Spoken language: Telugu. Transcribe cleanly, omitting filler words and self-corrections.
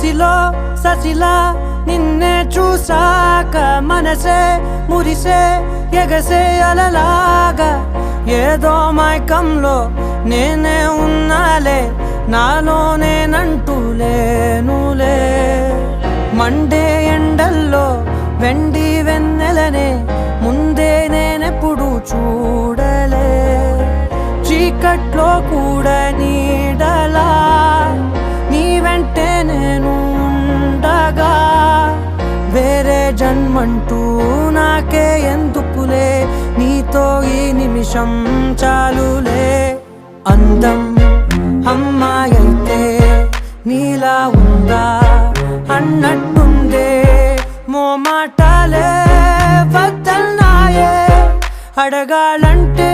కసిలో ససిలా నిన్నే చూసాక మనసే మురిసే ఎగసే అలలాగా ఏదో మైకంలో నేనే ఉన్నాలే నాలోనేనంటూ లేనులే మండే ఎండల్లో వెండి వెన్నెలనే ముందే నేనెప్పుడు చూడలే చీకట్లో కూడా నీడలా నీ వెంటే నేను ఉండగా వేరే జన్మంటూ నాకే ఎందుకులే నీతో ఈ నిమిషం చాలులే అందం అమ్మాయైతే నీలా ఉందా అన్నట్టుందే మోమాటాలే వద్దన్నాయే అడగాలంటే